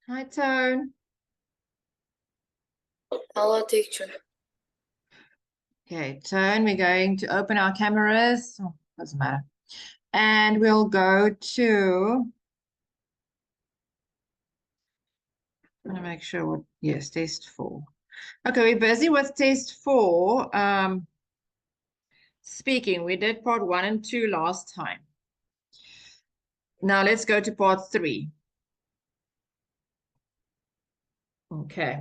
Hi, Toan. Hello, teacher. Okay, Toan, we're going to open our cameras. Oh, doesn't matter. And we'll go to, I want to make sure what, yes, test 4. Okay, we're busy with test 4. Speaking, we did part 1 and 2 last time. Now let's go to part 3. Okay.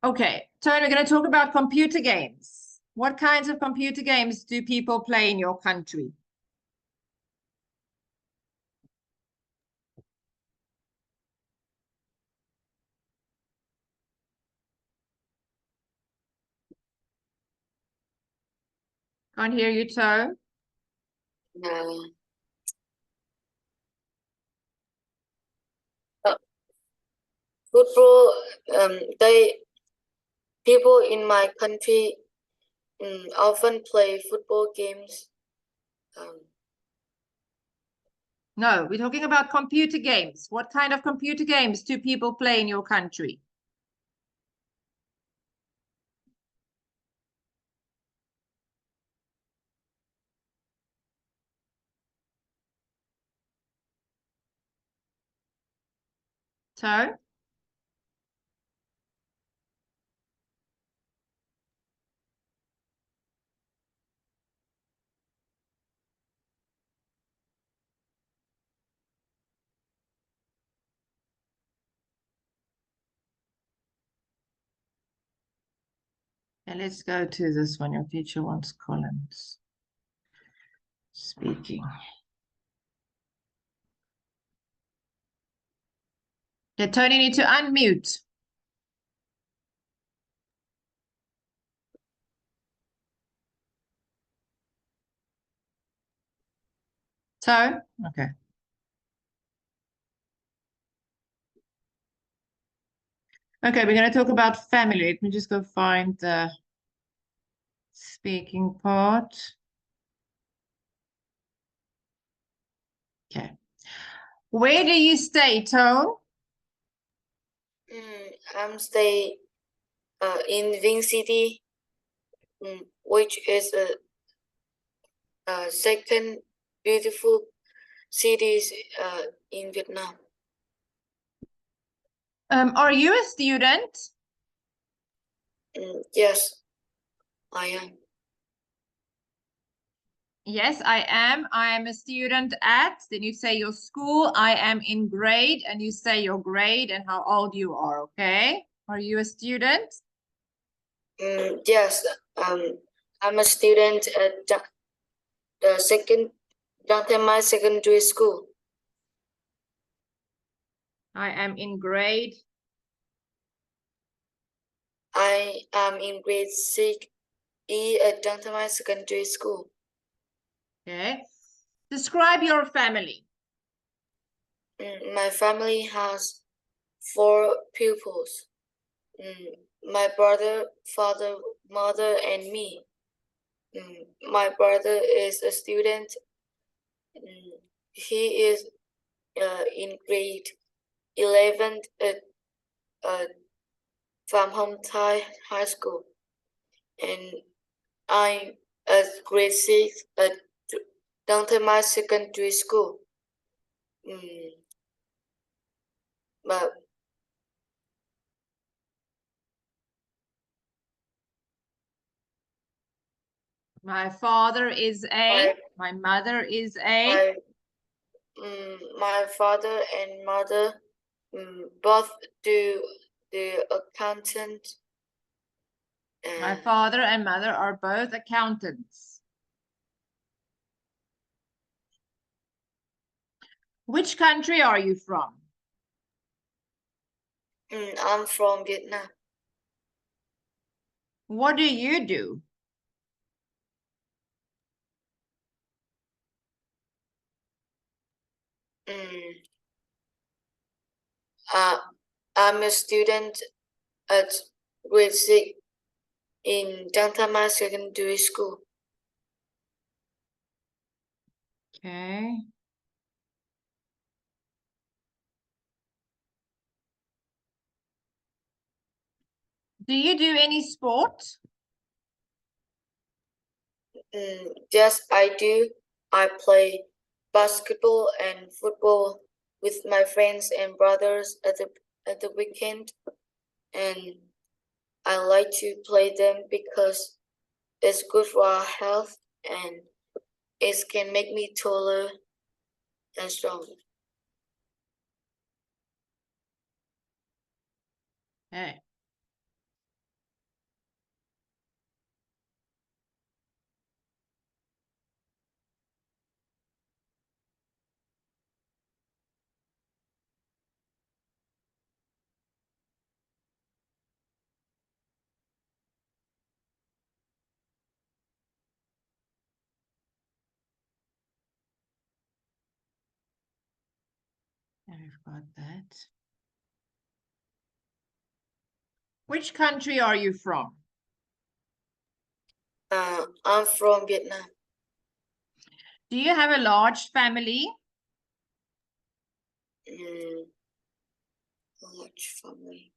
Okay, Toan, we're going to talk about computer games. What kinds of computer games do people play in your country? Can't hear you, Toan. Uh, uh, Football. People in my country often play football games. No, we're talking about computer games. What kind of computer games do people play in your country? So, and let's go to this one. Your teacher wants Collins speaking. Okay, Tony, you need to unmute. So, okay. Okay, we're going to talk about family. Let me just go find the speaking part. Okay. Where do you stay, Tone? I'm stay in Vinh City, which is a second beautiful cities in Vietnam. Are you a student? Yes, I am. Yes, I am. I am a student at, then you say your school. I am in grade, and you say your grade and how old you are, okay? Are you a student? Yes, I'm a student at the second Mai Secondary School. I am in grade. I am in grade 6E at Mai Secondary School. Okay. Describe your family. My family has 4 pupils. My brother, father, mother, and me. My brother is a student. He is in grade 11 at Pham Hong Thai High School, and I'm at grade 6 at Dong Mai Secondary School. But My father is A. My mother is A. my father and mother both do the accountant. My father and mother are both accountants. Which country are you from? I'm from Vietnam. What do you do? I'm a student at grade 6 in Dong Mai Secondary School. Okay. Do you do any sport? Yes, I do. I play basketball and football with my friends and brothers at the weekend, and I like to play them because it's good for our health and it can make me taller and stronger. Okay. I've got that. Which country are you from? I'm from Vietnam. Do you have a large family? Large family.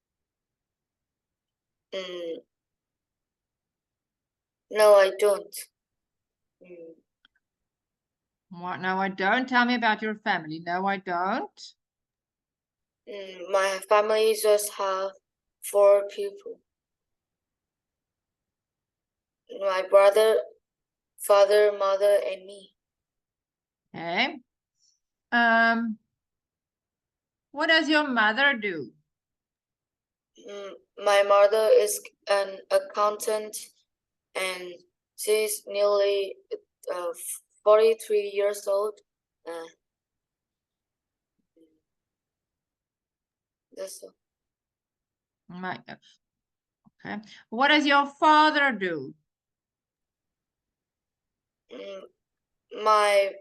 No, I don't. What? No, I don't. Tell me about your family. No, I don't. My family just have 4 people. My brother, father, mother, and me. Okay. What does your mother do? My mother is an accountant and she's nearly 43 years old. That's all. My, okay. What does your father do? My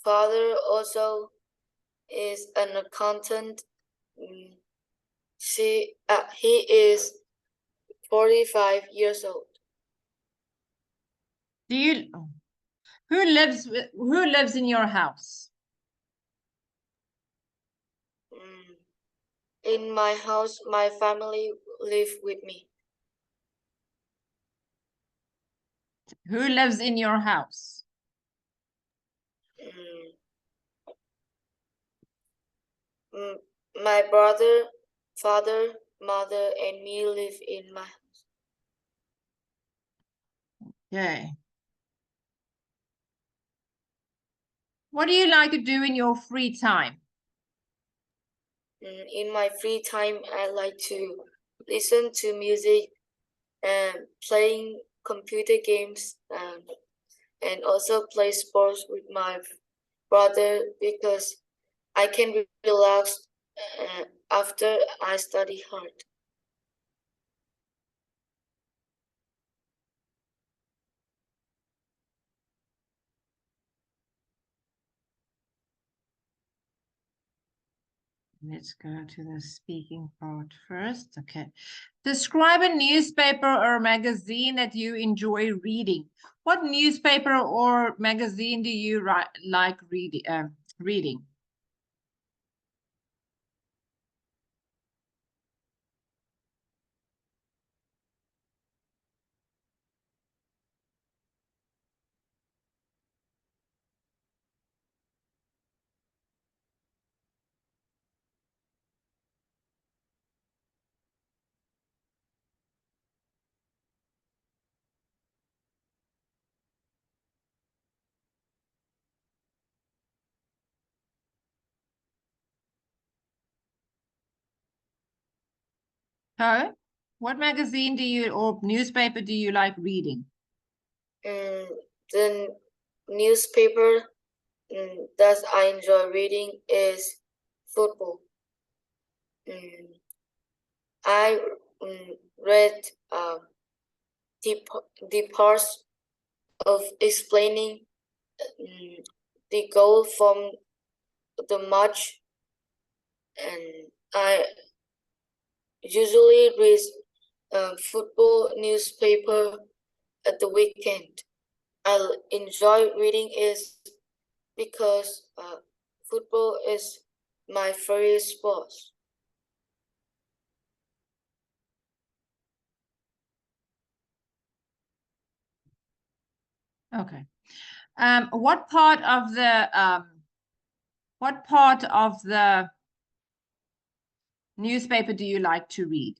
father also is an accountant. He is 45 years old. Do you who lives in your house? In my house, my family live with me. Who lives in your house? My brother, father, mother, and me live in my house. Okay. What do you like to do in your free time? In my free time, I like to listen to music and playing computer games and also play sports with my brother because I can relax after I study hard. Let's go to the speaking part first. Okay. Describe a newspaper or magazine that you enjoy reading. What newspaper or magazine do you like reading? Huh? What magazine do you or newspaper do you like reading? The newspaper that I enjoy reading is football. I read the parts of explaining the goal from the match, and I usually read football newspaper at the weekend. I enjoy reading is because football is my favorite sport. Okay. What part of the newspaper do you like to read?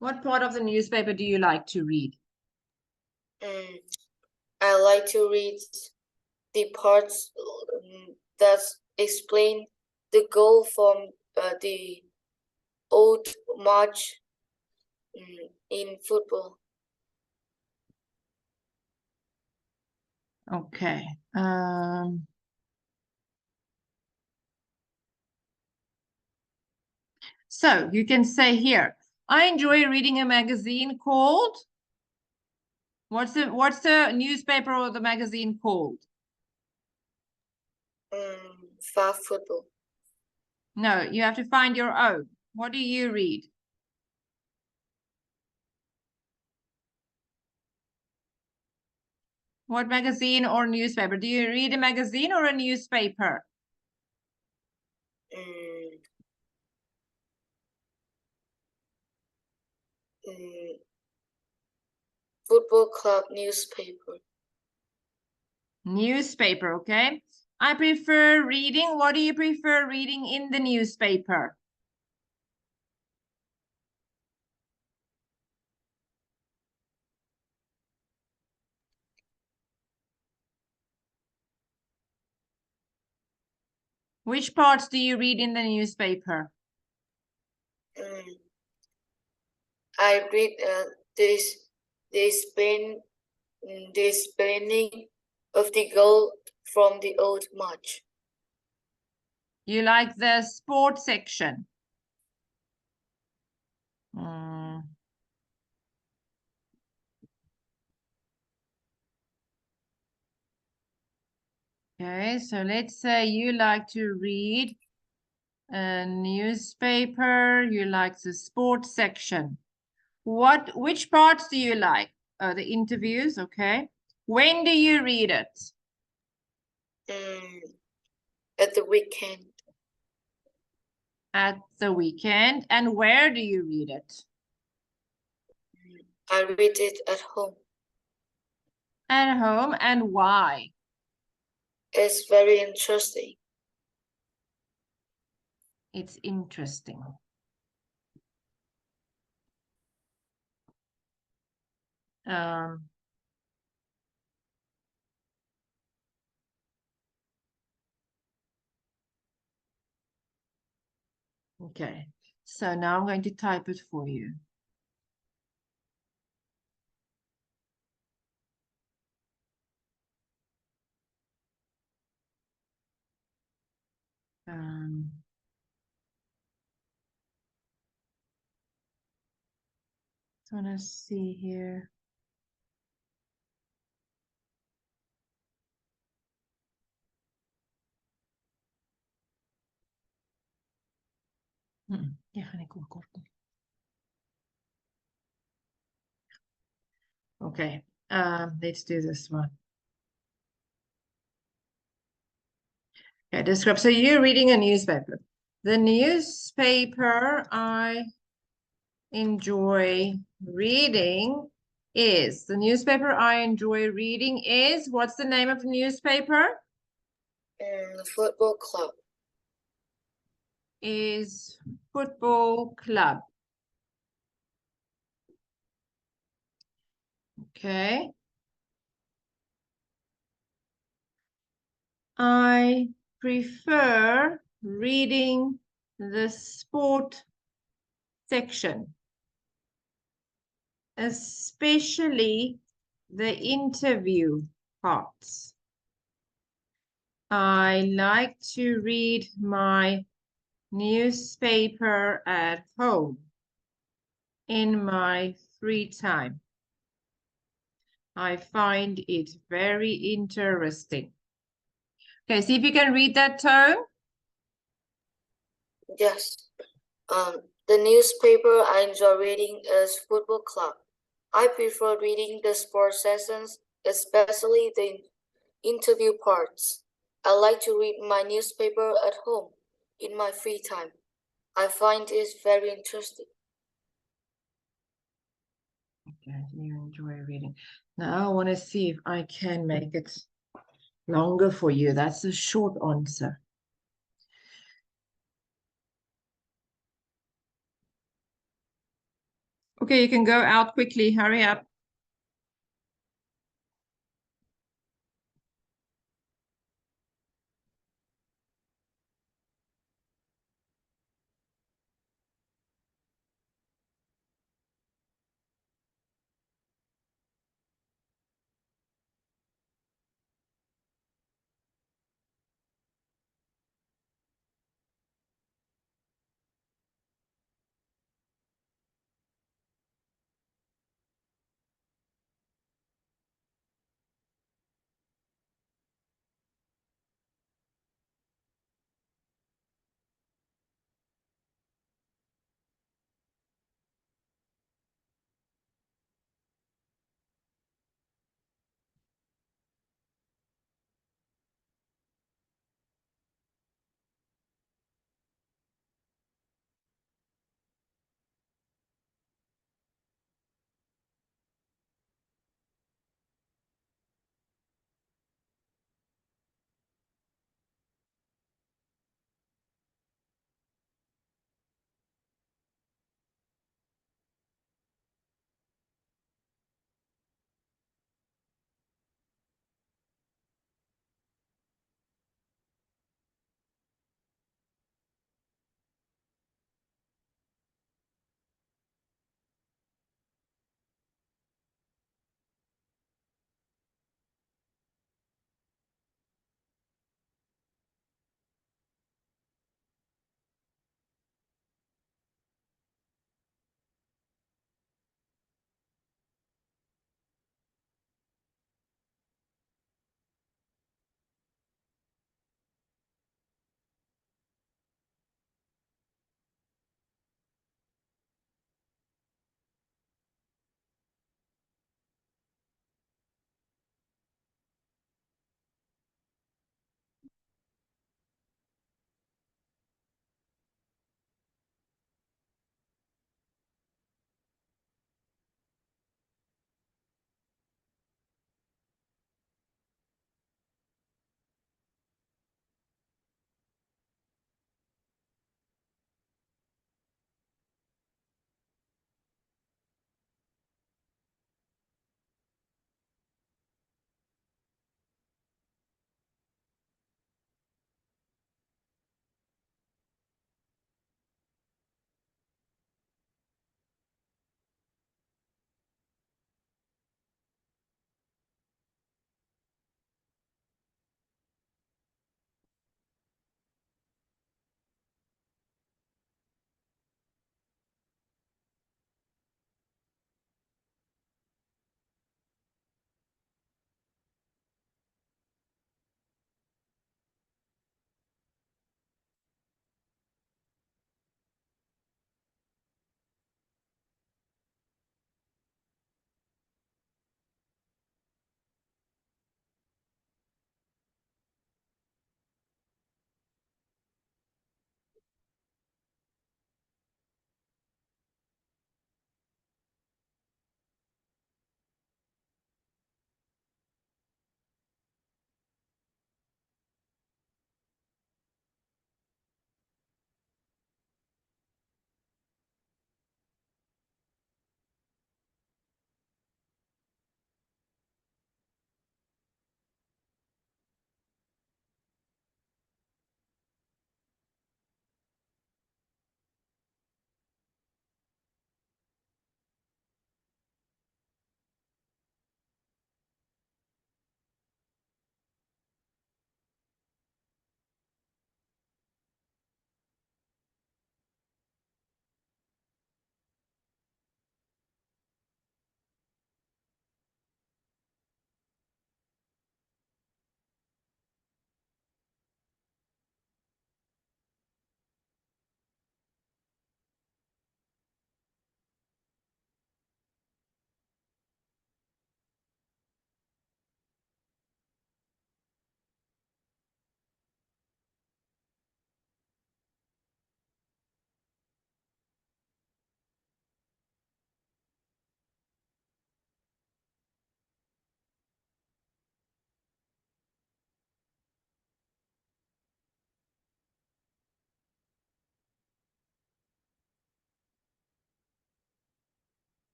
What part of the newspaper do you like to read? I like to read the parts that explain the goal from the old match in football. Okay. So you can say here, I enjoy reading a magazine called, what's the newspaper or the magazine called? Far football. No, you have to find your own. What do you read? What magazine or newspaper? Do you read a magazine or a newspaper? Football club newspaper. Newspaper, okay. I prefer reading. What do you prefer reading in the newspaper? Which parts do you read in the newspaper? I read the explaining of the goal from the old match. You like the sports section? Okay, so let's say you like to read a newspaper, you like the sports section. Which parts do you like? The interviews, okay. When do you read it? At the weekend. At the weekend. And where do you read it? I read it at home. At home, and why? It's very interesting. It's interesting. Okay, so now I'm going to type it for you. I want to see here. Ja, ga ik ook korten. Okay, let's do this one. Okay, describe. So you're reading a newspaper. The newspaper I enjoy reading is, the newspaper I enjoy reading is, what's the name of the newspaper? Football club. Is Football Club. Okay. I prefer reading the sport section, especially the interview parts. I like to read my newspaper at home in my free time. I find it very interesting. Okay, see if you can read that, Toan. Yes. The newspaper I enjoy reading is Football Club. I prefer reading the sports sessions, especially the interview parts. I like to read my newspaper at home in my free time. I find it very interesting. Okay, you enjoy reading. Now I want to see if I can make it longer for you. That's a short answer. Okay, you can go out quickly. Hurry up.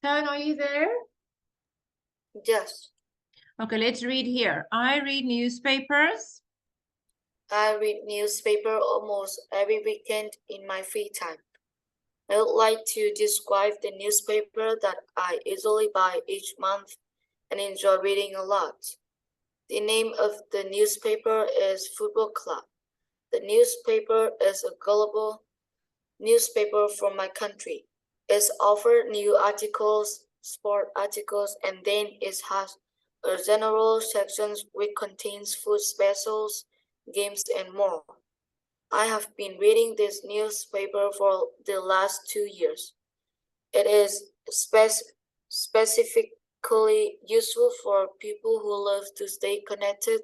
Toan, are you there? Yes, Okay, let's read here. I read newspapers. I read newspaper almost every weekend in my free time. I would like to describe the newspaper that I usually buy each month and enjoy reading a lot. The name of the newspaper is Football Club. The newspaper is a global newspaper from my country. It offers new articles, sport articles, and then it has a general section which contains food specials, games, and more. I have been reading this newspaper for the last 2 years. It is specifically useful for people who love to stay connected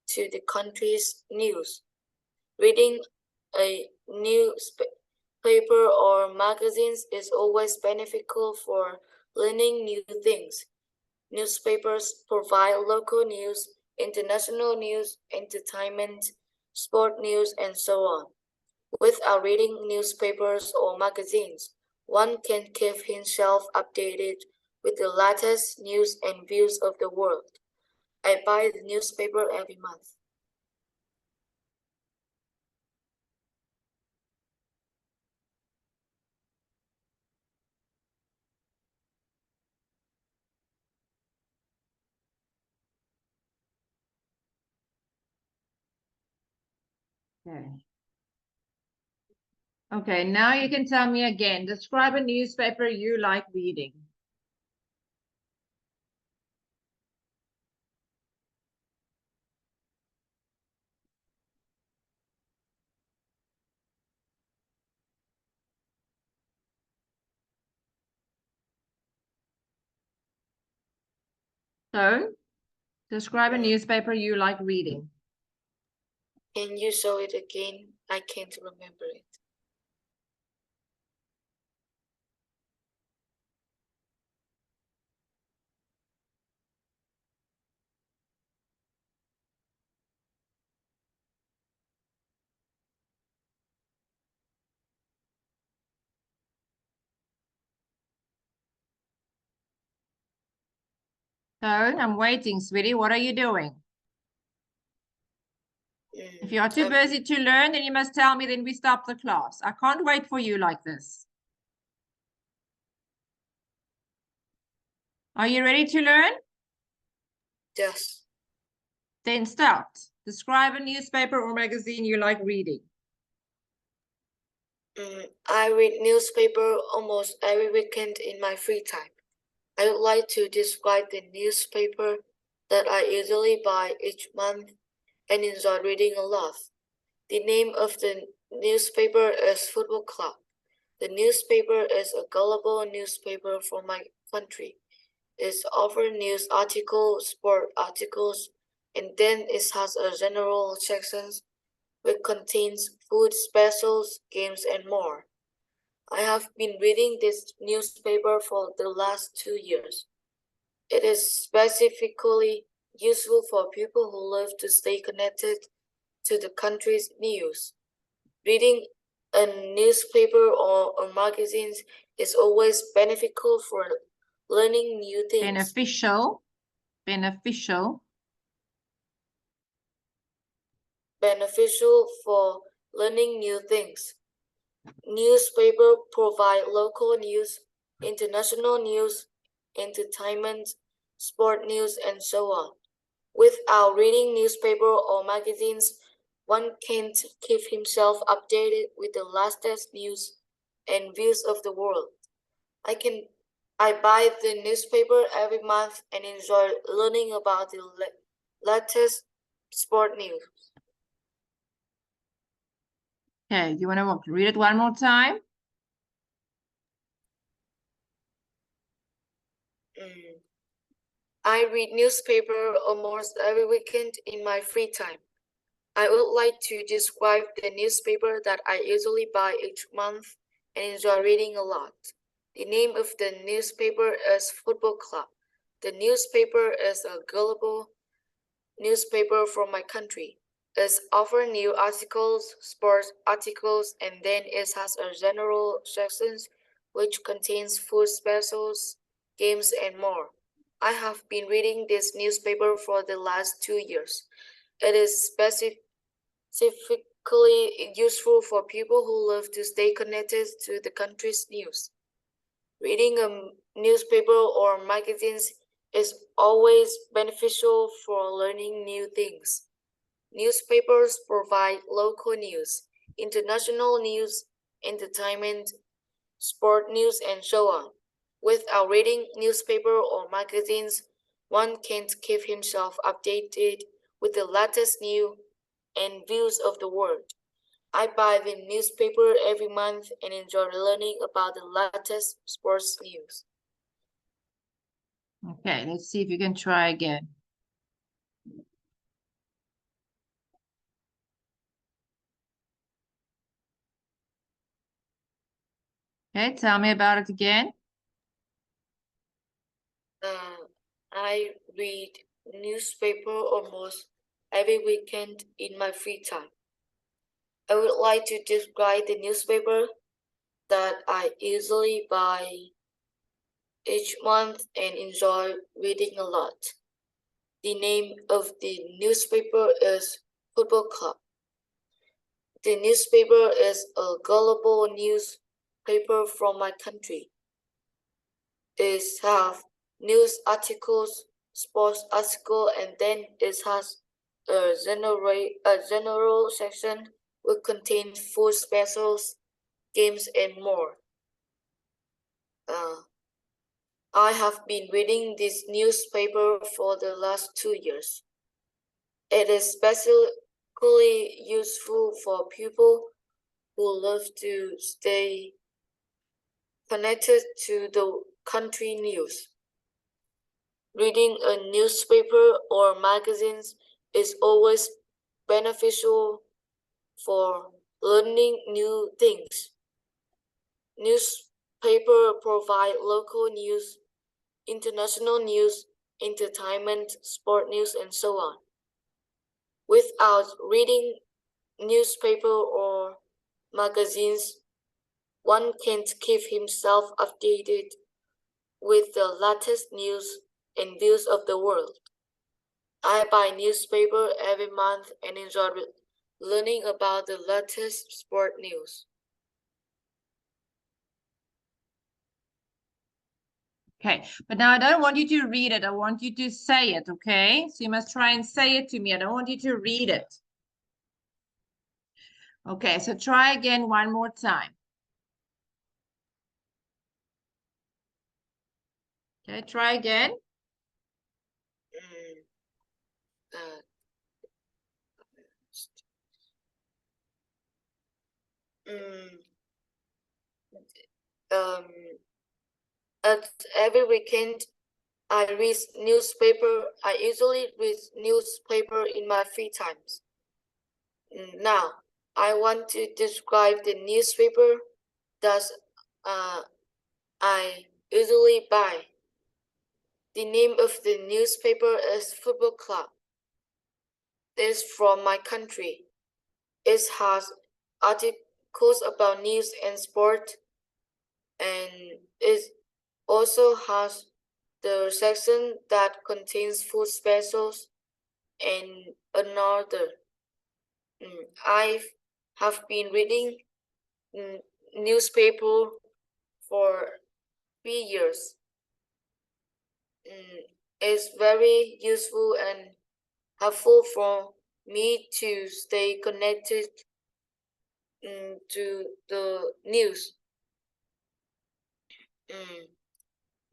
to the country's news. Reading a newspaper or magazines is always beneficial for learning new things. Newspapers provide local news, international news, entertainment, sport news, and so on. Without reading newspapers or magazines, one can keep himself updated with the latest news and views of the world. I buy the newspaper every month. Okay. Okay, now you can tell me again. Describe a newspaper you like reading. So, describe a newspaper you like reading. Can you show it again? I can't remember it. So, I'm waiting, sweetie. What are you doing? If you are too busy to learn, then you must tell me, then we stop the class. I can't wait for you like this. Are you ready to learn? Yes. Then start. Describe a newspaper or magazine you like reading. I read newspaper almost every weekend in my free time. I would like to describe the newspaper that I usually buy each month and enjoy reading a lot. The name of the newspaper is Football Club. The newspaper is a global newspaper from my country. It offers news articles, sport articles, and then it has a general section which contains food specials, games, and more. I have been reading this newspaper for the last 2 years. It is specifically useful for people who love to stay connected to the country's news. Reading a newspaper or magazines is always beneficial for learning new things. Beneficial. Beneficial for learning new things. Newspaper provide local news, international news, entertainment, sport news, and so on. Without reading newspaper or magazines, one can't keep himself updated with the latest news and views of the world. I buy the newspaper every month and enjoy learning about the latest sport news. Okay, you want to read it one more time? I read newspaper almost every weekend in my free time. I would like to describe the newspaper that I usually buy each month and enjoy reading a lot. The name of the newspaper is Football Club. The newspaper is a global newspaper from my country. It offers new articles, sports articles, and then it has a general section which contains food specials, games, and more. I have been reading this newspaper for the last 2 years. It is specifically useful for people who love to stay connected to the country's news. Reading a newspaper or magazines is always beneficial for learning new things. Newspapers provide local news, international news, entertainment, sport news, and so on. Without reading newspaper or magazines, one can't keep himself updated with the latest news and views of the world. I buy the newspaper every month and enjoy learning about the latest sports news. Okay, let's see if you can try again. Okay, tell me about it again. I read newspaper almost every weekend in my free time. I would like to describe the newspaper that I usually buy each month and enjoy reading a lot. The name of the newspaper is Football Club. The newspaper is a global newspaper from my country. It has news articles, sports article, and then it has a general section which contains food specials, games, and more. I have been reading this newspaper for the last 2 years. It is especially useful for people who love to stay connected to the country news. Reading a newspaper or magazines is always beneficial for learning new things. Newspaper provide local news, international news, entertainment, sport news, and so on. Without reading newspaper or magazines, one can't keep himself updated with the latest news and views of the world. I buy newspaper every month and enjoy learning about the latest sport news. Okay, but now I don't want you to read it. I want you to say it, okay? So you must try and say it to me. I don't want you to read it. Okay, so try again one more time. Okay, try again. At every weekend, I read newspaper. I usually read newspaper in my free times. Now, I want to describe the newspaper that I usually buy. The name of the newspaper is Football Club. It is from my country. It has articles about news and sport, and it also has the section that contains food specials and another. I have been reading newspaper for 3 years. It's very useful and helpful for me to stay connected to the news.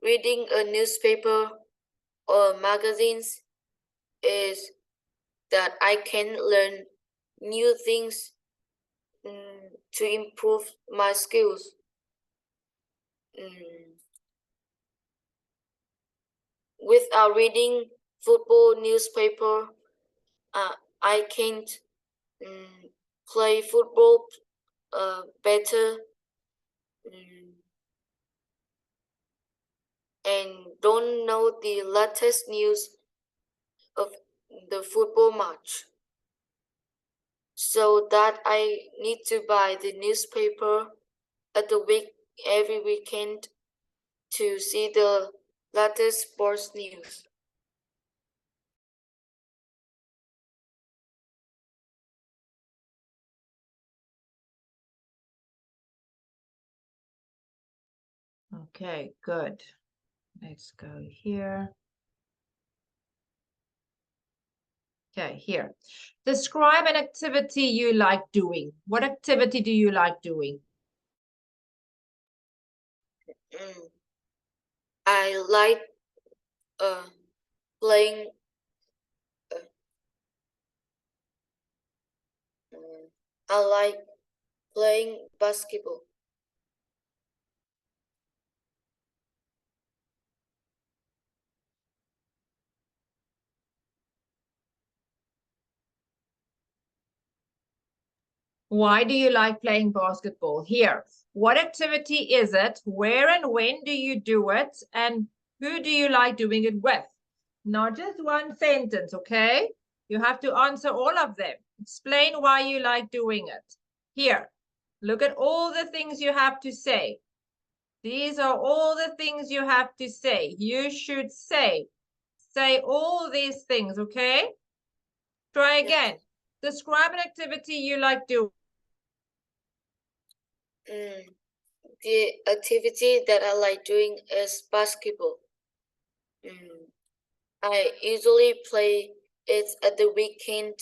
Reading a newspaper or magazines is that I can learn new things to improve my skills. Without reading football newspaper, I can't play football better and don't know the latest news of the football match. So that I need to buy the newspaper every weekend to see the latest sports news. Okay, good. Let's go here. Okay, here. Describe an activity you like doing. What activity do you like doing? I like playing. I like playing basketball. Why do you like playing basketball? Here. What activity is it? Where and when do you do it? And who do you like doing it with? Not just one sentence, okay? You have to answer all of them. Explain why you like doing it. Here, look at all the things you have to say. These are all the things you have to say. You should say all these things, okay? Try again. Describe an activity you like doing. The activity that I like doing is basketball. I usually play it at the weekend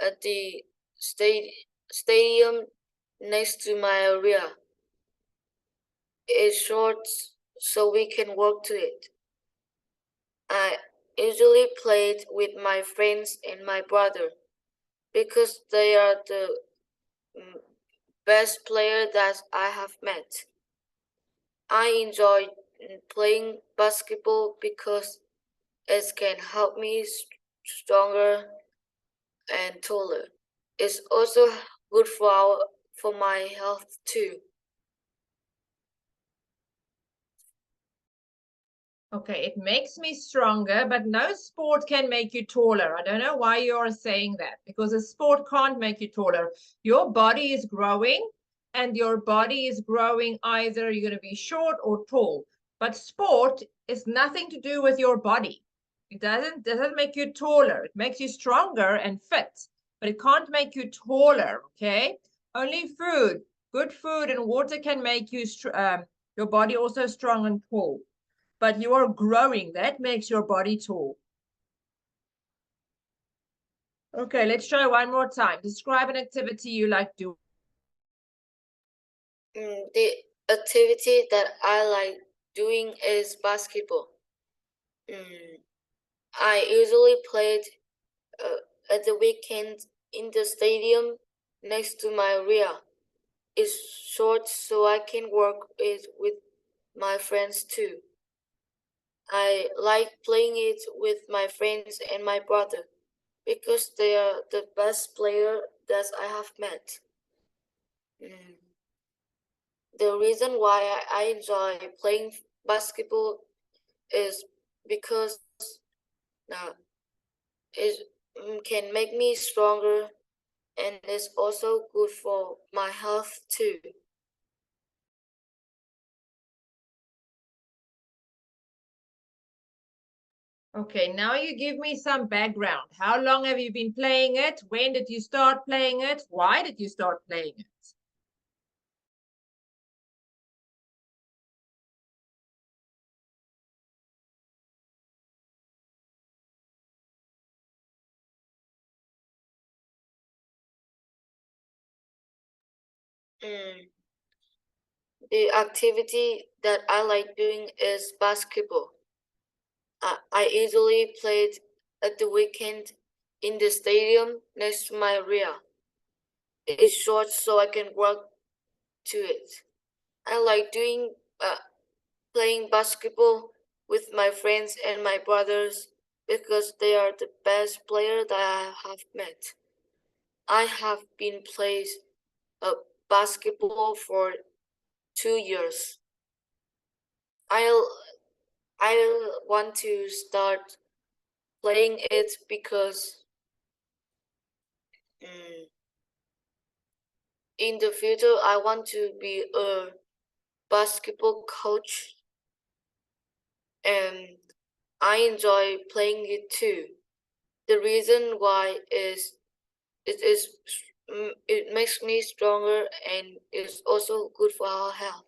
at the stadium next to my area. It's short, so we can walk to it. I usually play it with my friends and my brother because they are the best player that I have met. I enjoy playing basketball because it can help me stronger and taller. It's also good for my health too. Okay, it makes me stronger, but no sport can make you taller. I don't know why you're saying that, because a sport can't make you taller. Your body is growing, and your body is growing either you're going to be short or tall. But sport is nothing to do with your body. It doesn't make you taller. It makes you stronger and fit, but it can't make you taller, okay? Only food, good food and water can make you your body also strong and tall, but you are growing. That makes your body tall. Okay, let's try one more time. Describe an activity you like doing. The activity that I like doing is basketball. I usually play it at the weekend in the stadium next to my area. It's short, so I can work it with my friends too. I like playing it with my friends and my brother because they are the best player that I have met. The reason why I enjoy playing basketball is because it can make me stronger and it's also good for my health too. Okay, now you give me some background. How long have you been playing it? When did you start playing it? Why did you start playing it? The activity that I like doing is basketball. I usually play it at the weekend in the stadium next to my area. It's short, so I can walk to it. I like playing basketball with my friends and my brothers because they are the best player that I have met. I have been playing basketball for 2 years. I want to start playing it because in the future I want to be a basketball coach, and I enjoy playing it too. The reason why is it makes me stronger and is also good for our health.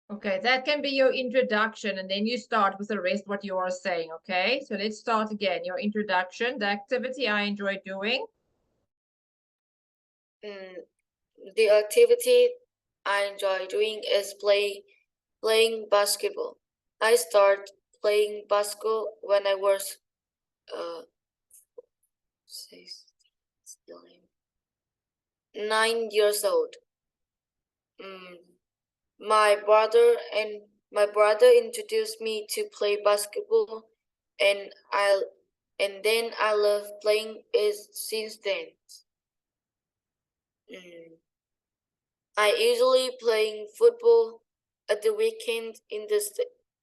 Okay, that can be your introduction, and then you start with the rest what you are saying, okay? So let's start again. Your introduction, the activity I enjoy doing. The activity I enjoy doing is playing basketball. I started playing basketball when I was 9 years old. Mm, my brother introduced me to play basketball, and then I love playing it since then. I usually playing football at the weekend in the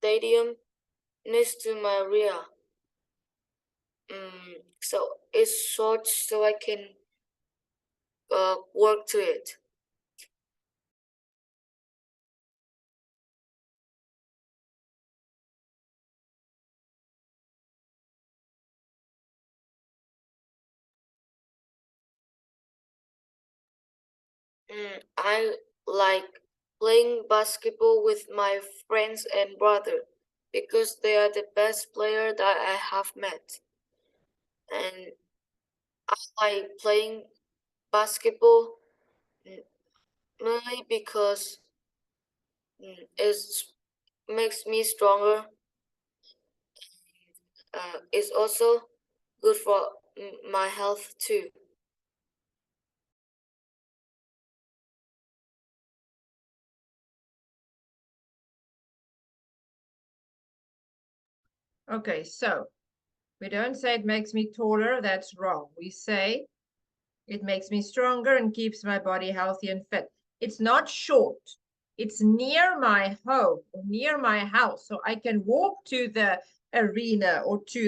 stadium next to my area. So it's short, so I can work to it. I like playing basketball with my friends and brother because they are the best player that I have met. And I like playing basketball mainly because it makes me stronger. It's also good for my health too. Okay, so we don't say it makes me taller, that's wrong. We say it makes me stronger and keeps my body healthy and fit. It's not short. It's near my home or near my house. So I can walk to the arena or to